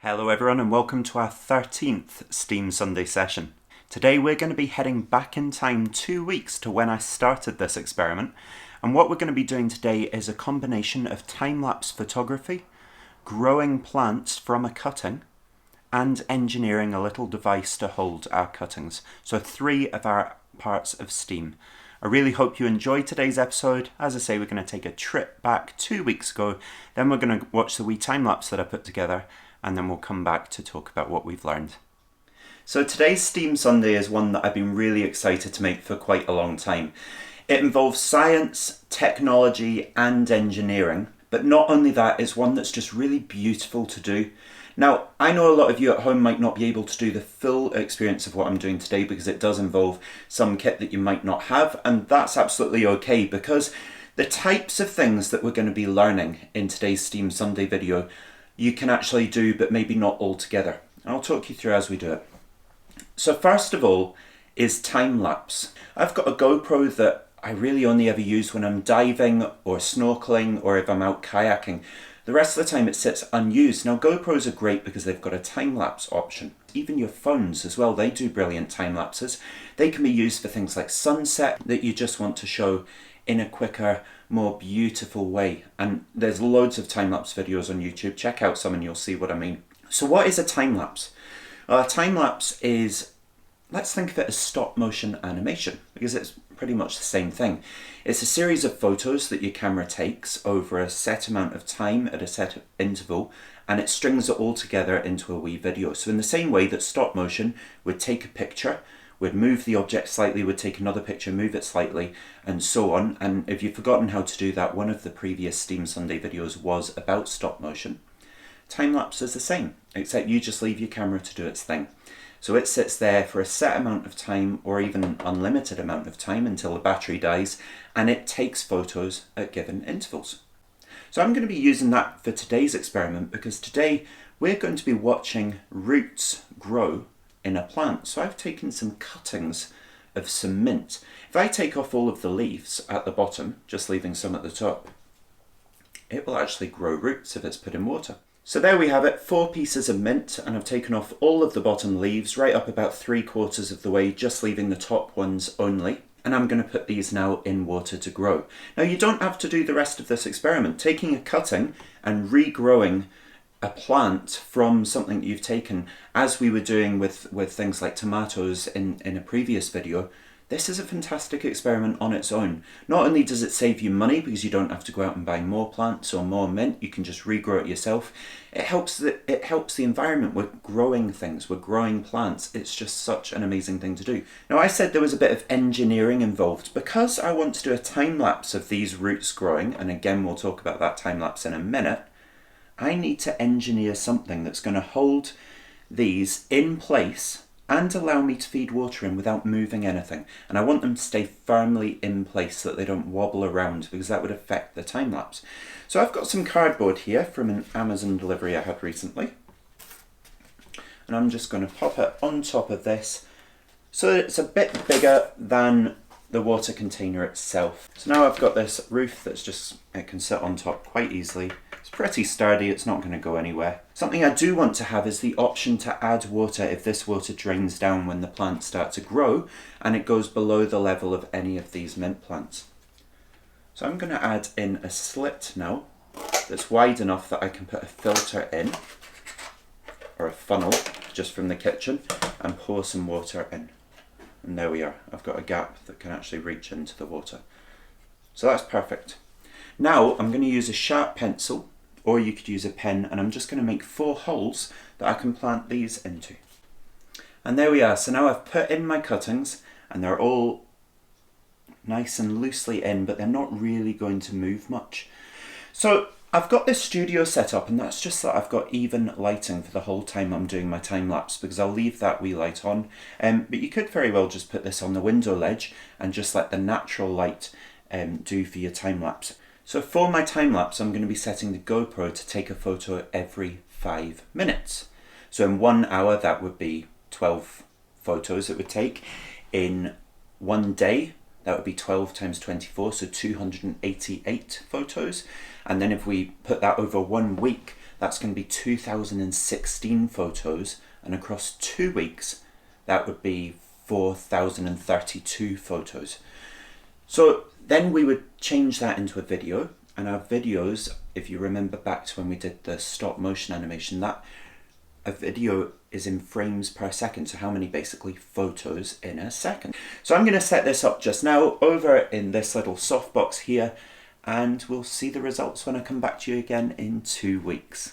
Hello everyone and welcome to our 13th STEAM Sunday session. Today we're going to be heading back in time 2 weeks to when I started this experiment, and what we're going to be doing today is a combination of time-lapse photography, growing plants from a cutting, and engineering a little device to hold our cuttings. So 3 of our parts of STEAM. I really hope you enjoyed today's episode. As I say, we're going to take a trip back 2 weeks ago, then we're going to watch the wee time-lapse that I put together, and then we'll come back to talk about what we've learned. So today's STEAM Sunday is one that I've been really excited to make for quite a long time. It involves science, technology and engineering, but not only that, it's one that's just really beautiful to do. Now, I know a lot of you at home might not be able to do the full experience of what I'm doing today because it does involve some kit that you might not have, and that's absolutely okay because the types of things that we're going to be learning in today's STEAM Sunday video you can actually do, but maybe not all together. I'll talk you through as we do it. So first of all is time-lapse. I've got a GoPro that I really only ever use when I'm diving or snorkeling or if I'm out kayaking. The rest of the time it sits unused. Now GoPros are great because they've got a time-lapse option. Even your phones as well, they do brilliant time-lapses. They can be used for things like sunset that you just want to show in a quicker, more beautiful way. And there's loads of time-lapse videos on YouTube. Check out some and you'll see what I mean. So what is a time-lapse? Well, a time-lapse is, let's think of it as stop motion animation because it's pretty much the same thing. It's a series of photos that your camera takes over a set amount of time at a set interval, and it strings it all together into a wee video. So in the same way that stop motion would take a picture, would move the object slightly, would take another picture, move it slightly, and so on. And if you've forgotten how to do that, one of the previous STEAM Sunday videos was about stop motion. Time-lapse is the same, except you just leave your camera to do its thing. So it sits there for a set amount of time, or even unlimited amount of time until the battery dies, and it takes photos at given intervals. So I'm going to be using that for today's experiment because today we're going to be watching roots grow in a plant. So I've taken some cuttings of some mint. If I take off all of the leaves at the bottom, just leaving some at the top, it will actually grow roots if it's put in water. So there we have it, 4 pieces of mint, and I've taken off all of the bottom leaves right up about 3/4 of the way, just leaving the top ones only. And I'm going to put these now in water to grow. Now you don't have to do the rest of this experiment. Taking a cutting and regrowing a plant from something that you've taken, as we were doing with things like tomatoes in a previous video, this is a fantastic experiment on its own. Not only does it save you money because you don't have to go out and buy more plants or more mint, you can just regrow it yourself. It helps the environment. We're growing things, we're growing plants. It's just such an amazing thing to do. Now I said there was a bit of engineering involved. Because I want to do a time-lapse of these roots growing, and again we'll talk about that time-lapse in a minute, I need to engineer something that's going to hold these in place and allow me to feed water in without moving anything. And I want them to stay firmly in place so that they don't wobble around because that would affect the time-lapse. So I've got some cardboard here from an Amazon delivery I had recently. And I'm just going to pop it on top of this so that it's a bit bigger than the water container itself. So now I've got this roof that's just, it can sit on top quite easily. It's pretty sturdy, it's not going to go anywhere. Something I do want to have is the option to add water if this water drains down when the plants start to grow and it goes below the level of any of these mint plants. So I'm going to add in a slit now that's wide enough that I can put a filter in, or a funnel just from the kitchen, and pour some water in. And there we are, I've got a gap that can actually reach into the water. So that's perfect. Now I'm going to use a sharp pencil, or you could use a pen, and I'm just going to make 4 holes that I can plant these into. And there we are. So now I've put in my cuttings and they're all nice and loosely in, but they're not really going to move much. So I've got this studio set up, and that's just that I've got even lighting for the whole time I'm doing my time-lapse because I'll leave that wee light on. But you could very well just put this on the window ledge and just let the natural light do for your time-lapse. So for my time-lapse, I'm going to be setting the GoPro to take a photo every 5 minutes. So in 1 hour, that would be 12 photos it would take. In 1 day, that would be 12 times 24, so 288 photos. And then if we put that over 1 week, that's going to be 2016 photos, and across 2 weeks that would be 4032 photos. So then we would change that into a video, and our videos, if you remember back to when we did the stop motion animation, that a video is in frames per second, so how many basically photos in a second. So I'm going to set this up just now over in this little softbox here, and we'll see the results when I come back to you again in 2 weeks.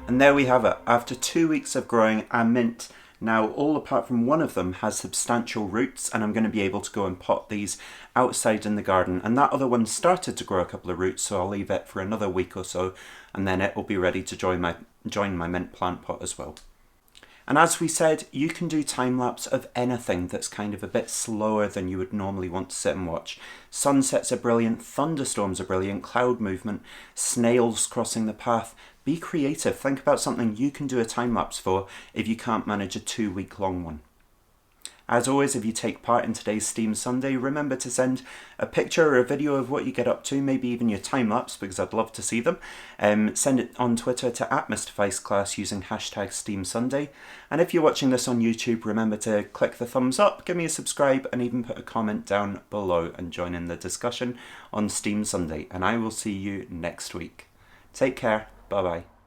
And there we have it. After 2 weeks of growing, our mint now, all apart from one of them, has substantial roots, and I'm going to be able to go and pot these outside in the garden. And that other one started to grow a couple of roots, so I'll leave it for another week or so, and then it will be ready to join my mint plant pot as well. And as we said, you can do time-lapse of anything that's kind of a bit slower than you would normally want to sit and watch. Sunsets are brilliant, thunderstorms are brilliant, cloud movement, snails crossing the path. Be creative. Think about something you can do a time-lapse for if you can't manage a 2-week long one. As always, if you take part in today's STEAM Sunday, remember to send a picture or a video of what you get up to, maybe even your time-lapse, because I'd love to see them. Send it on Twitter to @MrViceClass using hashtag STEAMSunday. And if you're watching this on YouTube, remember to click the thumbs up, give me a subscribe, and even put a comment down below and join in the discussion on STEAM Sunday. And I will see you next week. Take care. Bye-bye.